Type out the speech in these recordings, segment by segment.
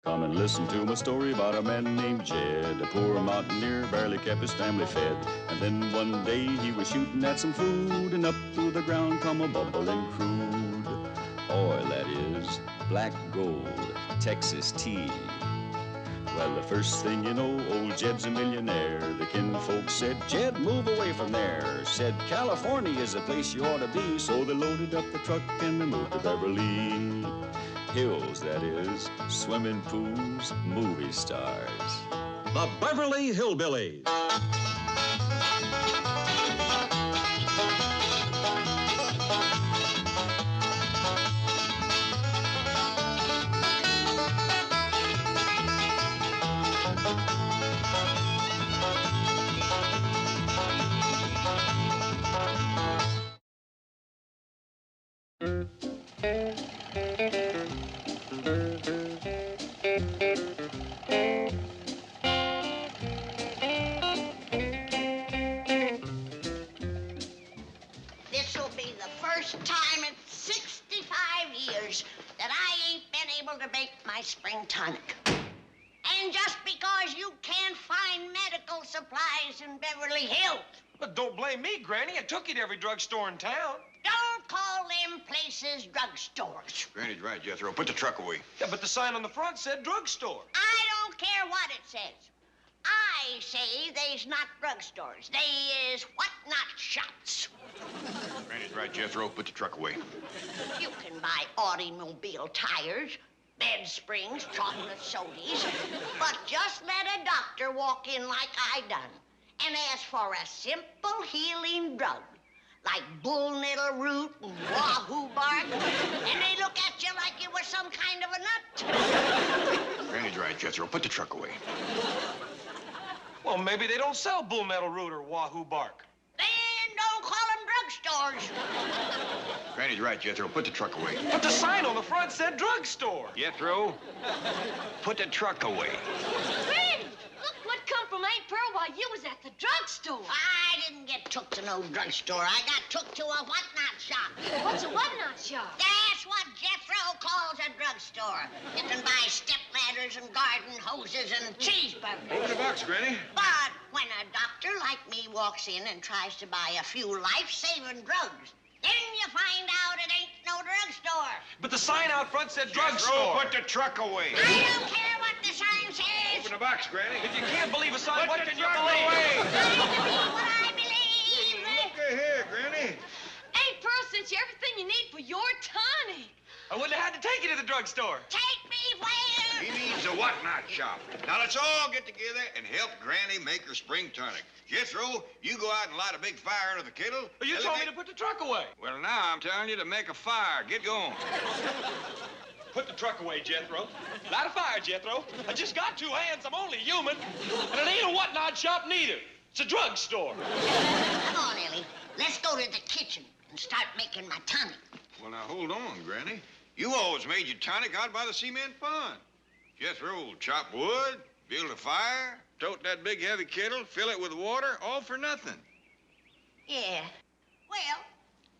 Come and listen to my story about a man named Jed, a poor mountaineer, barely kept his family fed. And then one day he was shooting at some food, and up through the ground come a bubbling crude oil, that is, black gold, Texas tea. Well, the first thing you know, old Jed's a millionaire. The kinfolk said, Jed, move away from there. Said, California is the place you ought to be. So they loaded up the truck and they moved to Beverly Hills, that is, swimming pools, movie stars. The Beverly Hillbillies. This'll be the first time in 65 years that I ain't been able to make my spring tonic. And just because you can't find medical supplies in Beverly Hills. But don't blame me, Granny. I took you to every drugstore in town. Don't call them places drugstores. Granny's right, Jethro. Put the truck away. Yeah, but the sign on the front said drugstore. I don't care what it says. I say they's not drugstores. They is what-not shops. Granny's right, Jethro. Put the truck away. You can buy automobile tires, bed springs, chocolate sodies, but just let a doctor walk in like I done and ask for a simple healing drug like bullnettle root and wahoo bark, and they look at you like you were some kind of a nut. Granny's right, Jethro. Put the truck away. Well, maybe they don't sell bullnettle root or wahoo bark. Then don't call them drugstores. Granny's right, Jethro. Put the truck away. But the sign on the front said drugstore. Jethro, put the truck away. Granny, look what come from Aunt Pearl while you was at the drugstore. I didn't get took to no drugstore. I got took to a what-not shop. What's a what-not shop? That's what Jethro calls a drugstore. You can buy step ladders and garden hoses and cheeseburgers. Open the box, Granny. But when a doctor like me walks in and tries to buy a few life-saving drugs, then you find out it ain't no drugstore. But the sign out front said Jethro, drugstore. put the truck away. I don't care what the sign says. Open the box, Granny. If you can't believe a sign, Put what the can you truck believe? away. I believe what I believe. Look here, Granny. Aunt Pearl sent you everything you need for your tonic. I wouldn't have had to take you to the drugstore. Take me where? He needs a what-not shop. Now, let's all get together and help Granny make her spring tonic. Jethro, you go out and light a big fire under the kettle. But you told me to put the truck away. Well, now I'm telling you to make a fire. Get going. Put the truck away, Jethro. Light a fire, Jethro. I just got two hands. I'm only human. And it ain't a what-not shop neither. It's a drugstore. Come on, Ellie. Let's go to the kitchen and start making my tonic. Well, now, hold on, Granny. You always made your tonic out by the cement pond. Jethro will chop wood, build a fire, tote that big heavy kettle, fill it with water, all for nothing. Yeah. Well,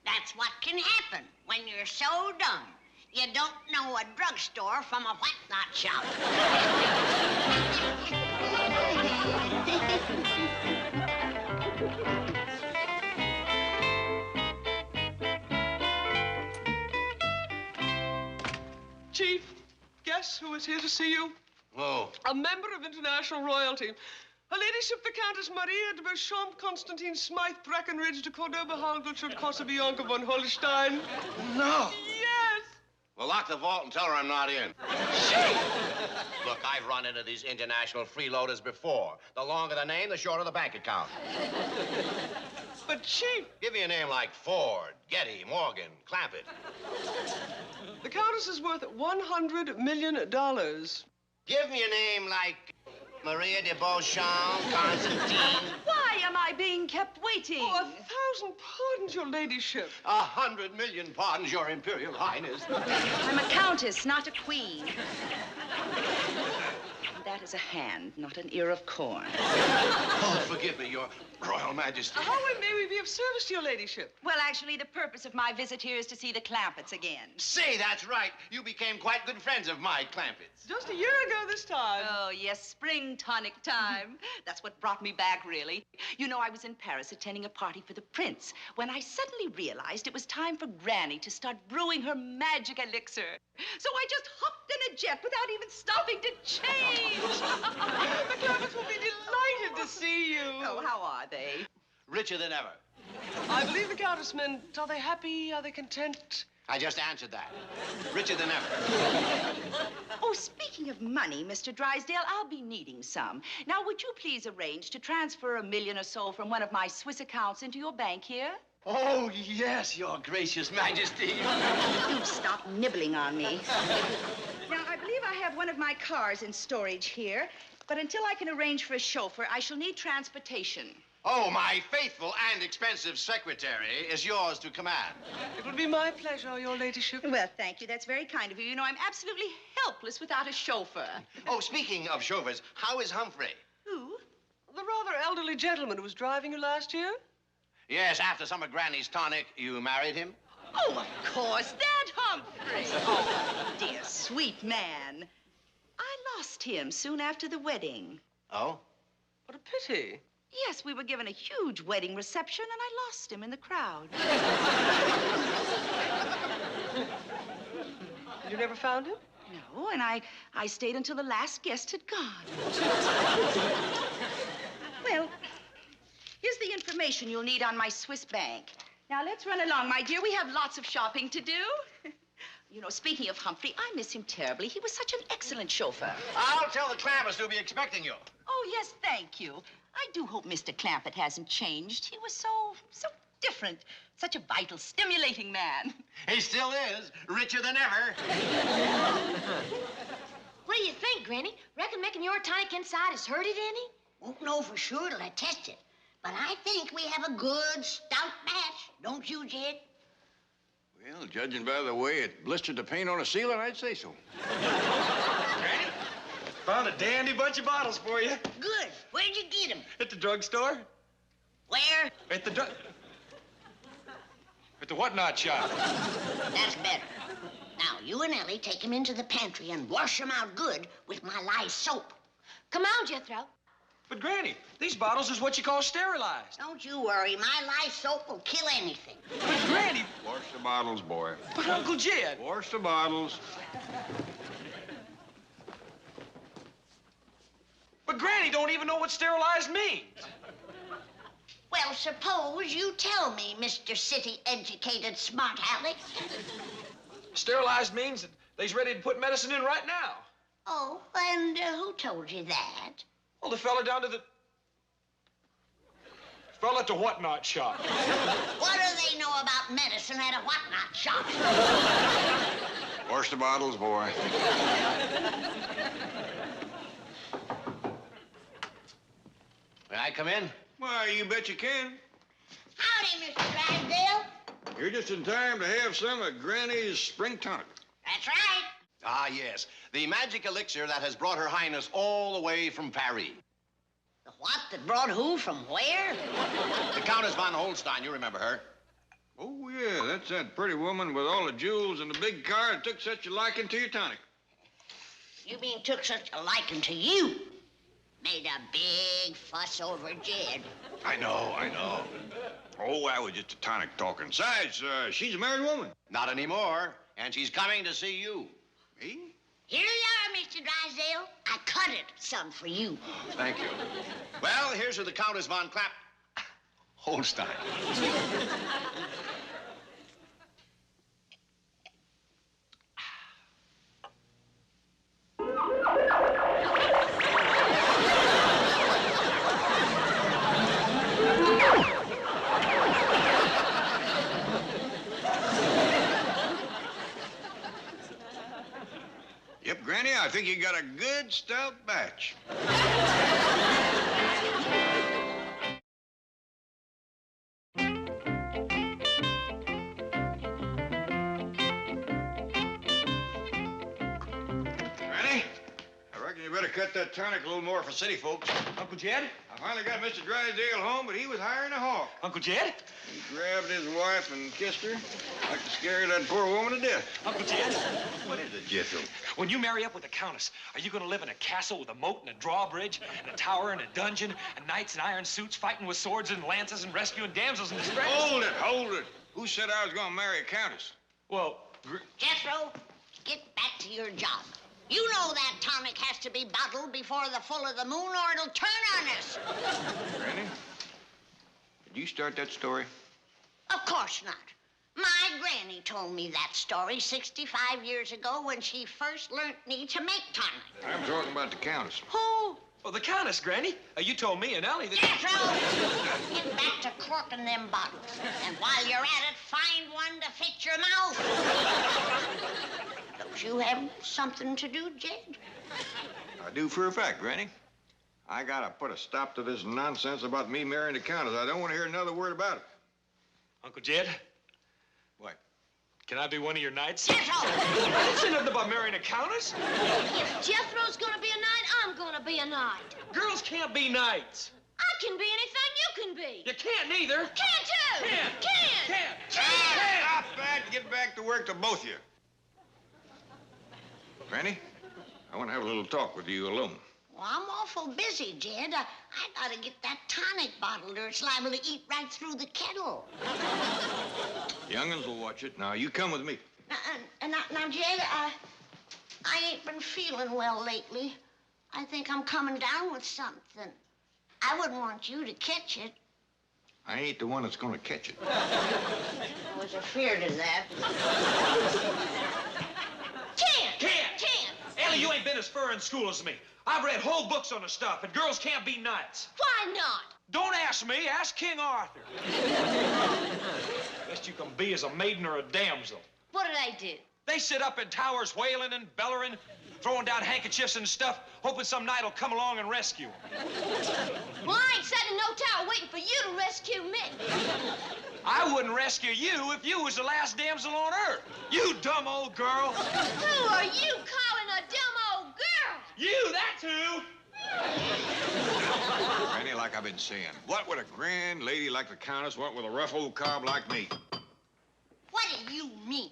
that's what can happen when you're so dumb. You don't know a drugstore from a what-not shop. Chief, guess who is here to see you? Oh. A member of international royalty. Her ladyship, the Countess Maria de Beauchamp, Constantine Smythe, Breckenridge, de Cordova, Halbert, Kosovianka von Holstein. No. Yes. Well, lock the vault and tell her I'm not in. Chief! Look, I've run into these international freeloaders before. The longer the name, the shorter the bank account. But, Chief, Give me a name like Ford, Getty, Morgan, Clampett. the Countess is worth $100 million. Give me a name like Maria de Beauchamp, Constantine. Why am I being kept waiting? Oh, 1,000 pardons, your ladyship. 100 million pardons, Your Imperial Highness. I'm a countess, not a queen. And that is was a hand, not an ear of corn. Oh, forgive me, Your Royal Majesty. How may we be of service to your ladyship? Well, actually, the purpose of my visit here is to see the Clampetts again. Say, that's right. You became quite good friends of my Clampetts. Just a year ago this time. Oh, yes, spring tonic time. That's what brought me back, really. You know, I was in Paris attending a party for the prince when I suddenly realized it was time for Granny to start brewing her magic elixir. So I just hopped in a jet without even stopping to change. The Clampetts will be delighted to see you. Oh, how are they? Richer than ever. I believe the Countess meant, are they happy? Are they content? I just answered that. Richer than ever. Oh, speaking of money, Mr. Drysdale, I'll be needing some. Now, would you please arrange to transfer $1 million or so from one of my Swiss accounts into your bank here? Oh, yes, Your Gracious Majesty. Do stop nibbling on me. Now, I believe I have one of my cars in storage here, but until I can arrange for a chauffeur, I shall need transportation. Oh, my faithful and expensive secretary is yours to command. It would be my pleasure, your ladyship. Well, thank you. That's very kind of you. You know, I'm absolutely helpless without a chauffeur. Oh, speaking of chauffeurs, how is Humphrey? Who? The rather elderly gentleman who was driving you last year? Yes, after some of Granny's tonic, you married him? Oh, of course, that Humphrey. Oh, dear, sweet man. I lost him soon after the wedding. Oh? What a pity. Yes, we were given a huge wedding reception, and I lost him in the crowd. You never found him? No, and I stayed until the last guest had gone. Well, here's the information you'll need on my Swiss bank. Now, let's run along, my dear. We have lots of shopping to do. You know, speaking of Humphrey, I miss him terribly. He was such an excellent chauffeur. I'll tell the Clampetts to be expecting you. Oh, yes, thank you. I do hope Mr. Clampett hasn't changed. He was so different. Such a vital, stimulating man. He still is, richer than ever. What do you think, Granny? Reckon making your tonic inside has hurt it any? Won't know for sure till I test it. But I think we have a good, stout batch. Don't you, Jed? Well, judging by the way it blistered the paint on a ceiling, I'd say so. Granny, found a dandy bunch of bottles for you. Good. Where'd you get them? At the drugstore. Where? At the whatnot shop. That's better. Now, you and Ellie take them into the pantry and wash them out good with my lye soap. Come on, Jethro. But, Granny, these bottles is what you call sterilized. Don't you worry. My lye soap will kill anything. But, Granny... Wash the bottles, boy. But, Uncle Jed... Wash the bottles. But, Granny don't even know what sterilized means. Well, suppose you tell me, Mr. City-educated smart Alex. Sterilized means that they's ready to put medicine in right now. Oh, and who told you that? Well, the fella down to the... fella at the whatnot shop. What do they know about medicine at a whatnot shop? Wash the bottles, boy. May I come in? Why, you bet you can. Howdy, Mr. Drysdale. You're just in time to have some of Granny's spring tonic. That's right. Ah, yes. The magic elixir that has brought Her Highness all the way from Paris. The what that brought who from where? The Countess von Holstein, you remember her. Oh, yeah, that's that pretty woman with all the jewels and the big car that took such a liking to your tonic. You mean took such a liking to you? Made a big fuss over Jed. I know. Oh, that was just a tonic talking. Besides, she's a married woman. Not anymore. And she's coming to see you. Me? Here you are, Mr. Drysdale. I cut it some for you. Thank you. Well, here's to the Countess von Holstein. Yep, Granny, I think you got a good stout batch. Granny, I reckon you you better cut that tonic a little more for city folks. Uncle Jed? I finally got Mr. Drysdale home, but he was hiring a hawk. Uncle Jed? He grabbed his wife and kissed her like to scare that poor woman to death. Uncle Jed? What is it, Jethro? When you marry up with the Countess, are you going to live in a castle with a moat and a drawbridge, and a tower and a dungeon, and knights in iron suits fighting with swords and lances and rescuing damsels in distress? Hold it. Who said I was going to marry a countess? Well, Jethro, get back to your job. You know that tonic has to be bottled before the full of the moon or it'll turn on us. Granny, did you start that story? Of course not. My granny told me that story 65 years ago when she first learnt me to make tonic. I'm talking about the countess. Who? well, the Countess, Granny. You told me and Ellie that... Jethro, get back to corking them bottles. And while you're at it, find one to fit your mouth. Don't you have something to do, Jed? I do for a fact, Granny. I gotta put a stop to this nonsense about me marrying the Countess. I don't want to hear another word about it. Uncle Jed? What? Can I be one of your knights? Jethro! I didn't say nothing about marrying a countess. If Jethro's gonna be a knight, I'm gonna be a knight. Girls can't be knights. I can be anything you can be. You can't neither. Can too. Can. Stop that. Get back to work, to both of you. Granny, I want to have a little talk with you alone. Well, I'm awful busy, Jed. I gotta get that tonic bottled or it's liable to eat right through the kettle. Young'uns will watch it. Now, you come with me. Now, Jed, I ain't been feeling well lately. I think I'm coming down with something. I wouldn't want you to catch it. I ain't the one that's going to catch it. I was afraid of that. Can't. Ellie, you ain't been as far in school as me. I've read whole books on the stuff, and girls can't be knights. Why not? Don't ask me, ask King Arthur. Best you can be is a maiden or a damsel. What did I do? They sit up in towers wailing and bellering, throwing down handkerchiefs and stuff, hoping some knight will come along and rescue them. Well, I ain't sat in no tower waiting for you to rescue me. I wouldn't rescue you if you was the last damsel on earth. You dumb old girl. Who are you calling a dumb old girl? You, that's who. Granny, like I've been saying, what would a grand lady like the Countess want with a rough old cob like me? What do you mean?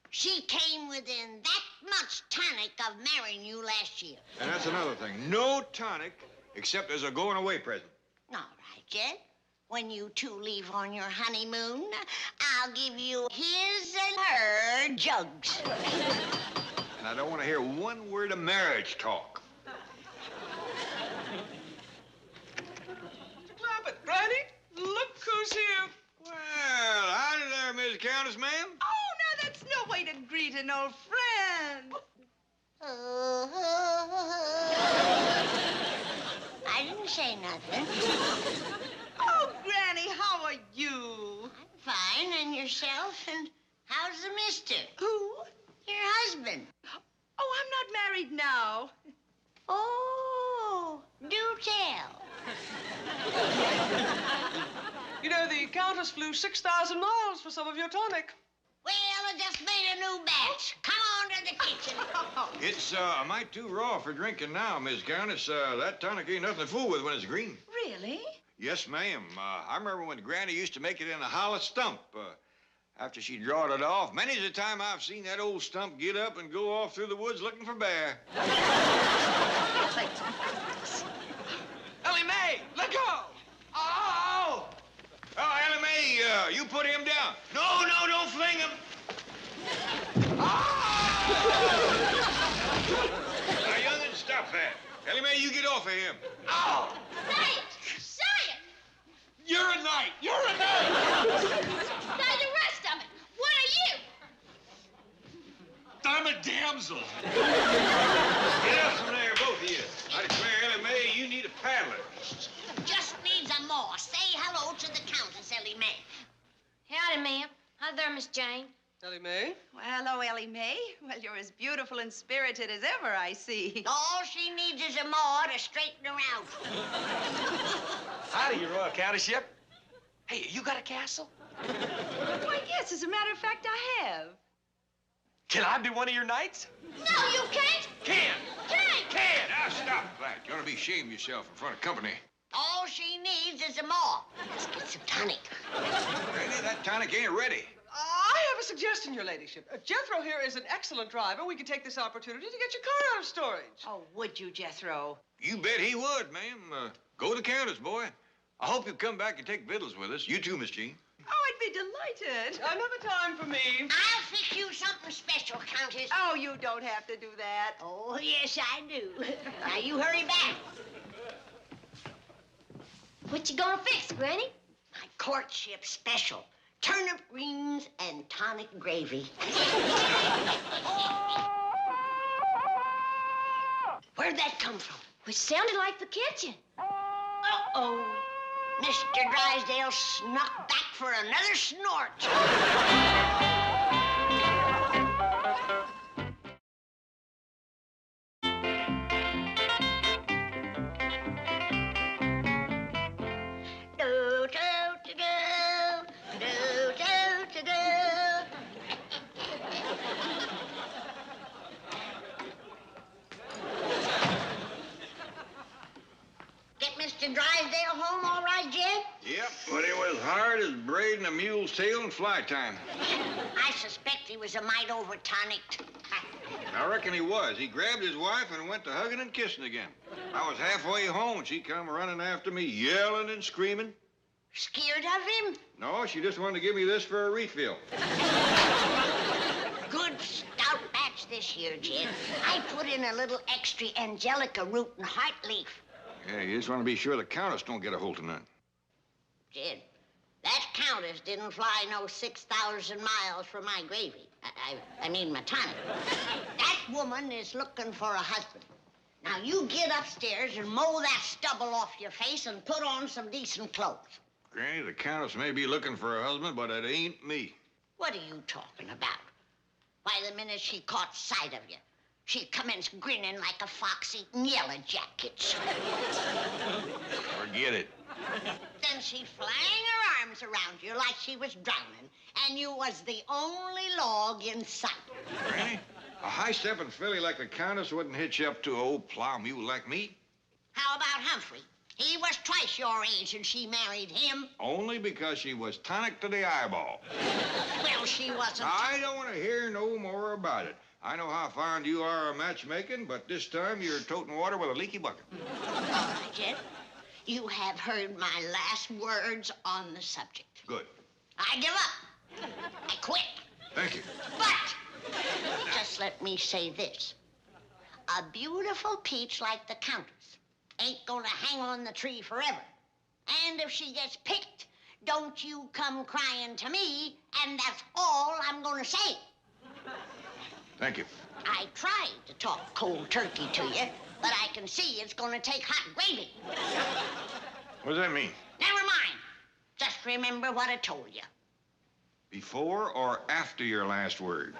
She came within that much tonic of marrying you last year. And that's another thing. No tonic except as a going-away present. All right, Jed. When you two leave on your honeymoon, I'll give you his and her jugs. And I don't want to hear one word of marriage talk. Mr. Clampett, Granny, look who's here. Well, howdy there, Miss Countess, ma'am. Oh, now that's no way to greet an old friend. I didn't say nothing. Oh, Granny, how are you? I'm fine, and yourself? And how's the mister? Who? Your husband. Oh, I'm not married now. Oh, do tell. You know, the Countess flew 6,000 miles for some of your tonic. Well, I just made a new batch. Come on to the kitchen. It's a mite too raw for drinking now, Miss Countess. That tonic ain't nothing to fool with when it's green. Really? Yes, ma'am. I remember when Granny used to make it in a hollow stump. After she drawed it off, many's the time I've seen that old stump get up and go off through the woods looking for bear. Ellie Mae, let go. Oh! Oh, Ellie Mae, you put him down. No, don't fling him. Now, young'un, stop that. Ellie Mae, you get off of him. Oh! Knight! Say it! You're a knight. You're a knight. Now the rest of it. What are you? I'm a damsel. Get up from there, both of you. I declare, Ellie Mae, you need a paddler. Just needs a more. Say hello to the Countess, Ellie Mae. Howdy, ma'am. Hi there, Miss Jane. Ellie Mae? Well, hello, Ellie Mae. Well, you're as beautiful and spirited as ever, I see. All she needs is a more to straighten her out. Howdy, your royal countessship. Hey, you got a castle? Why, yes, as a matter of fact, I have. Can I be one of your knights? No, you can't. Can. Can't. Can. Now, stop be ashamed of yourself in front of company. All she needs is a maw. Let's get some tonic. Granny, that tonic ain't ready. I have a suggestion, Your Ladyship. Jethro here is an excellent driver. We could take this opportunity to get your car out of storage. Oh, would you, Jethro? You bet he would, ma'am. Go to the Countess, boy. I hope you come back and take victuals with us. You too, Miss Jean. Oh, I'd be delighted. Another time for me. I'll fix you something special, Countess. Oh, you don't have to do that. Oh, yes, I do. Now, you hurry back. What you gonna fix, Granny? My courtship special. Turnip greens and tonic gravy. Where'd that come from? Which sounded like the kitchen. Uh-oh. Mr. Drysdale snuck back for another snort. Mr. Drysdale home all right, Jed? Yep, but it was hard as braiding a mule's tail in fly time. I suspect he was a mite over-tonicked. I reckon he was. He grabbed his wife and went to hugging and kissing again. I was halfway home and she come running after me, yelling and screaming. Scared of him? No, she just wanted to give me this for a refill. Good stout batch this year, Jed. I put in a little extra angelica root and heart leaf. Yeah, you just want to be sure the Countess don't get a hold of none. Jed, that Countess didn't fly no 6,000 miles for my gravy. I mean my tonic. That woman is looking for a husband. Now, you get upstairs and mow that stubble off your face and put on some decent clothes. Granny, the Countess may be looking for a husband, but it ain't me. What are you talking about? Why, the minute she caught sight of you, she commenced grinning like a fox eating yellow jackets. Forget it. Then she flang her arms around you like she was drowning, and you was the only log in sight. Granny, a high-stepping filly like the Countess wouldn't hitch up to an old plow mule like me. How about Humphrey? He was twice your age and she married him. Only because she was tonic to the eyeball. Well, she wasn't. I don't want to hear no more about it. I know how fond you are of matchmaking, but this time you're toting water with a leaky bucket. All right, Jed. You have heard my last words on the subject. Good. I give up. I quit. Thank you. But, just let me say this. A beautiful peach like the Countess ain't gonna hang on the tree forever. And if she gets picked, don't you come crying to me, and that's all I'm gonna say. Thank you. I tried to talk cold turkey to you, but I can see it's gonna take hot gravy. What does that mean? Never mind. Just remember what I told you. Before or after your last word?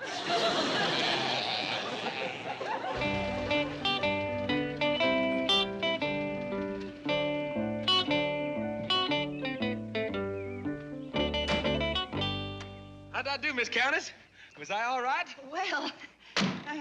How'd I do, Miss Countess? Was I all right? Well,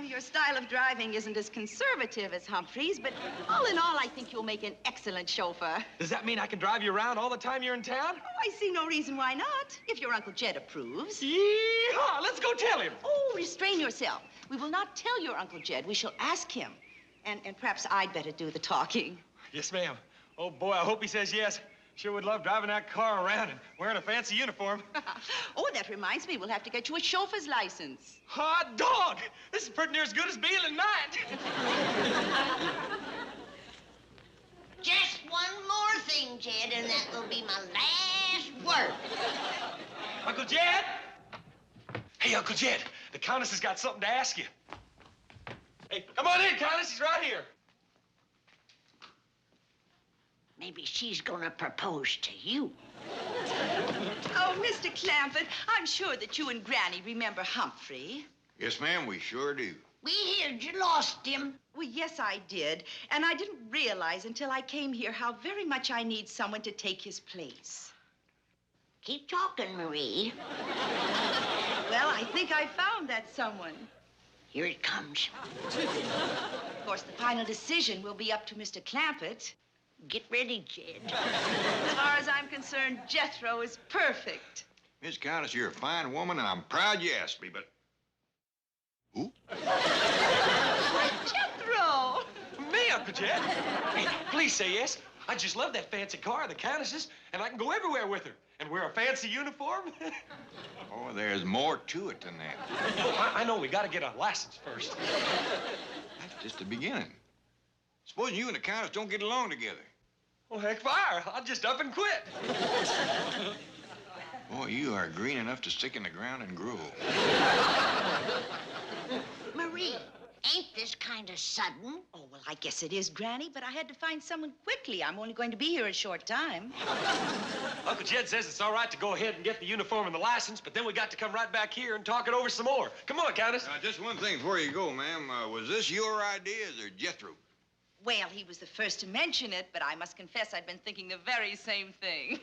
your style of driving isn't as conservative as Humphrey's, but all in all, I think you'll make an excellent chauffeur. Does that mean I can drive you around all the time you're in town? Oh, I see no reason why not, if your Uncle Jed approves. Yee-haw! Let's go tell him. Oh, restrain yourself. We will not tell your Uncle Jed. We shall ask him. And perhaps I'd better do the talking. Yes, ma'am. Oh, boy, I hope he says yes. Sure would love driving that car around and wearing a fancy uniform. Oh, that reminds me, we'll have to get you a chauffeur's license. Hot dog! This is pretty near as good as being in night. Just one more thing, Jed, and that will be my last word. Uncle Jed? Hey, Uncle Jed, the Countess has got something to ask you. Hey, come on in, Countess. He's right here. Maybe she's gonna propose to you. Oh, Mr. Clampett, I'm sure that you and Granny remember Humphrey. Yes, ma'am, we sure do. We heard you lost him. Well, yes, I did. And I didn't realize until I came here how very much I need someone to take his place. Keep talking, Marie. Well, I think I found that someone. Here it comes. Of course, the final decision will be up to Mr. Clampett. Get ready, Jed. As far as I'm concerned, Jethro is perfect. Miss Countess, you're a fine woman, and I'm proud you asked me, but... Who? Jethro! Me, Uncle Jed. Hey, please say yes. I just love that fancy car, the Countess's, and I can go everywhere with her. And wear a fancy uniform. Oh, there's more to it than that. Oh, I know. We got to get a license first. That's just the beginning. Suppose you and the Countess don't get along together. Well, heck fire. I'll just up and quit. Boy, you are green enough to stick in the ground and grow. Marie, ain't this kind of sudden? Oh, well, I guess it is, Granny, but I had to find someone quickly. I'm only going to be here a short time. Uncle Jed says it's all right to go ahead and get the uniform and the license, but then we got to come right back here and talk it over some more. Come on, Countess. Just one thing before you go, ma'am. Was this your ideas or Jethro? Well, he was the first to mention it, but I must confess I'd been thinking the very same thing.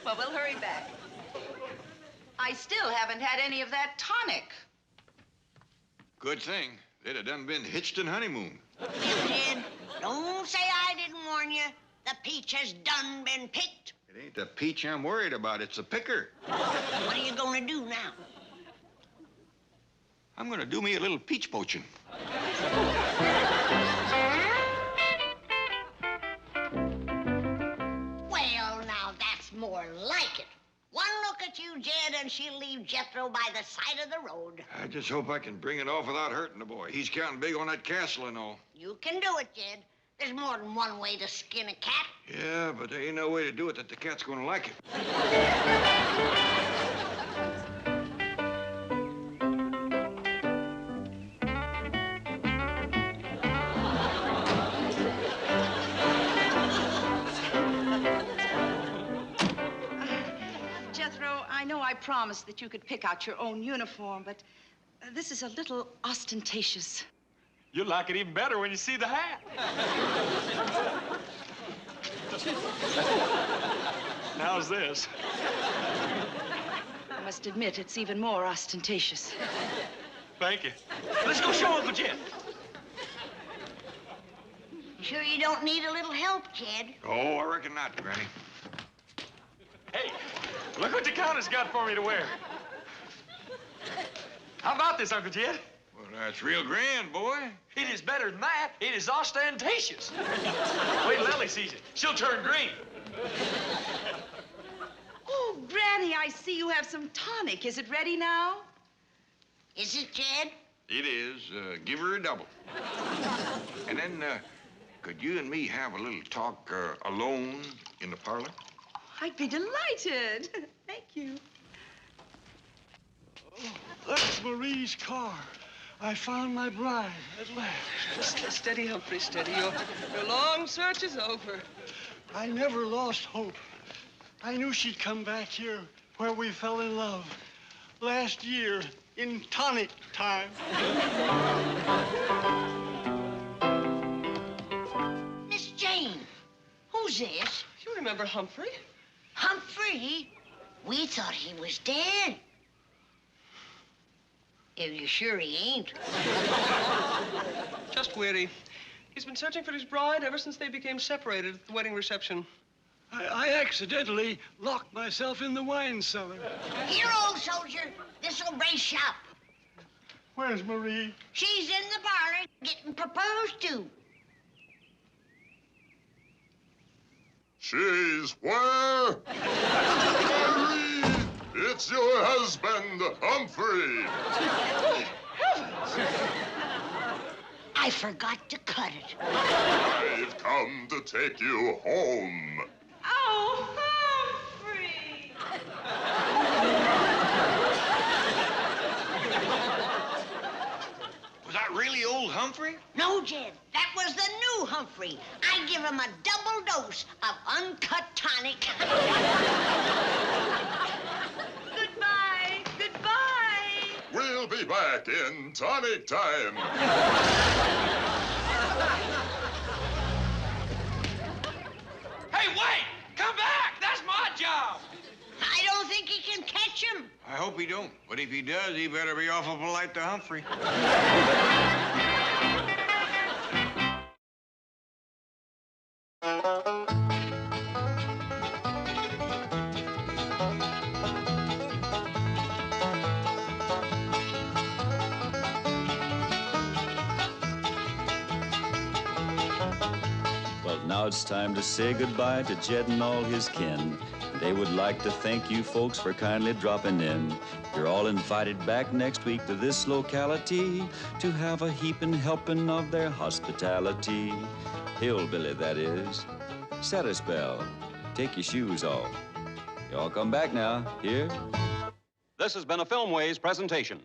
Well, we'll hurry back. I still haven't had any of that tonic. Good thing. They'd have done been hitched in honeymoon. Well, Jed, don't say I didn't warn you. The peach has done been picked. It ain't the peach I'm worried about. It's the picker. What are you gonna do now? I'm gonna do me a little peach poaching. Well, now that's more like it. One look at you, Jed, and she'll leave Jethro by the side of the road. I just hope I can bring it off without hurting the boy. He's counting big on that castle and all. You can do it, Jed. There's more than one way to skin a cat. Yeah, but there ain't no way to do it that the cat's gonna like it. Jethro, I know I promised that you could pick out your own uniform, but this is a little ostentatious. You'll like it even better when you see the hat. How's this? I must admit, it's even more ostentatious. Thank you. Let's go show Uncle Jed. Sure you don't need a little help, Jed? Oh, I reckon not, Granny. Hey, look what the Countess got for me to wear. How about this, Uncle Jed? Well, that's real grand, boy. It is better than that. It is ostentatious. Wait till Ellie sees it. She'll turn green. Oh, Granny, I see you have some tonic. Is it ready now? Is it, Jed? It is. Give her a double. And then, could you and me have a little talk alone in the parlor? I'd be delighted. Thank you. Oh, that's Marie's car. I found my bride at last. Steady, Humphrey, steady. Your long search is over. I never lost hope. I knew she'd come back here where we fell in love last year in tonic time. Miss Jane, who's this? You remember Humphrey? Humphrey? We thought he was dead. Are you sure he ain't? Just weary. He's been searching for his bride ever since they became separated at the wedding reception. I accidentally locked myself in the wine cellar. Here, old soldier. This'll brace you up. Where's Marie? She's in the parlor getting proposed to. She's where? Mary! It's your husband, Humphrey. I forgot to cut it. I've come to take you home. Oh, Humphrey! Was that really old Humphrey? No, Jed. That was the new Humphrey. I give him a double dose of uncut tonic. Goodbye. Goodbye. We'll be back in tonic time. Hey, wait! Come back! That's my job! I don't think he can catch him. I hope he don't. won't. But if he does, he better be awful polite to Humphrey. Well, now it's time to say goodbye to Jed and all his kin. They would like to thank you folks for kindly dropping in. You're all invited back next week to this locality to have a heaping helping of their hospitality. Hillbilly, that is. Set a spell. Take your shoes off. Y'all come back now. Here. This has been a Filmways presentation.